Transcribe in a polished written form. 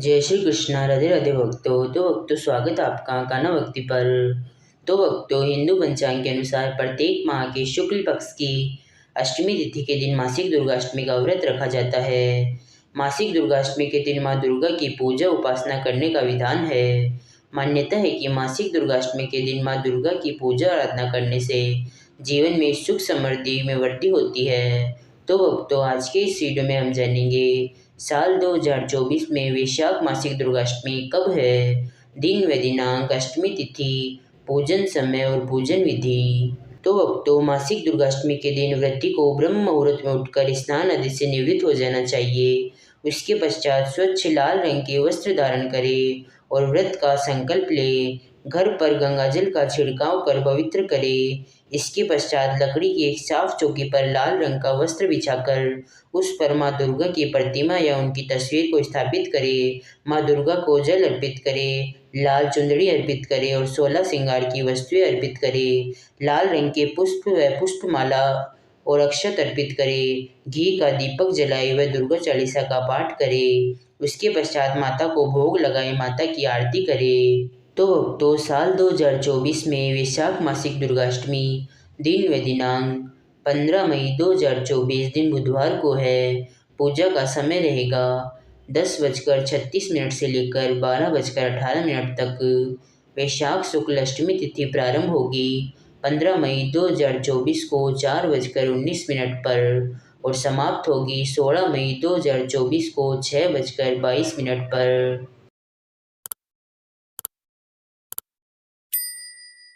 जय श्री कृष्णा। राधे राधे भक्तों स्वागत है आपका कान्हा भक्ति पर। तो भक्तों, हिंदू पंचांग के अनुसार प्रत्येक माह के शुक्ल पक्ष की अष्टमी तिथि के दिन मासिक दुर्गाष्टमी का व्रत रखा जाता है। मासिक दुर्गाष्टमी के दिन माँ दुर्गा की पूजा उपासना करने का विधान है। मान्यता है कि मासिक दुर्गाष्टमी के दिन माँ दुर्गा की पूजा आराधना करने से जीवन में सुख समृद्धि में वृद्धि होती है। तो भक्तों, आज के इस वीडियो में हम जानेंगे साल 2024 में वैशाख मासिक दुर्गाष्टमी कब है, दिन व दिनांक, अष्टमी तिथि, पूजन समय और पूजन विधि। तो भक्तों, मासिक दुर्गाष्टमी के दिन व्रती को ब्रह्म मुहूर्त में उठकर स्नान आदि से निवृत्त हो जाना चाहिए। उसके पश्चात स्वच्छ लाल रंग के वस्त्र धारण करे और व्रत का संकल्प ले। घर पर गंगाजल का छिड़काव कर पवित्र करे। इसके पश्चात लकड़ी की एक साफ चौकी पर लाल रंग का वस्त्र बिछाकर उस पर माँ दुर्गा की प्रतिमा या उनकी तस्वीर को स्थापित करे। माँ दुर्गा को जल अर्पित करे, लाल चुंदड़ी अर्पित करे और 16 श्रृंगार की वस्तुएं अर्पित करे। लाल रंग के पुष्प व पुष्पमाला और अक्षत अर्पित करे। घी का दीपक जलाए व दुर्गा चालीसा का पाठ करे। उसके पश्चात माता को भोग लगाए माता की आरती करे। तो साल 2024 में वैशाख मासिक दुर्गाष्टमी दिन व दिनांक 15 मई 2024 दिन बुधवार को है। पूजा का समय रहेगा 10:36 से लेकर 12:18 तक। वैशाख शुक्ल अष्टमी तिथि प्रारंभ होगी 15 मई 2024 को 4:19 पर और समाप्त होगी 16 मई 2024 को 6:22 पर।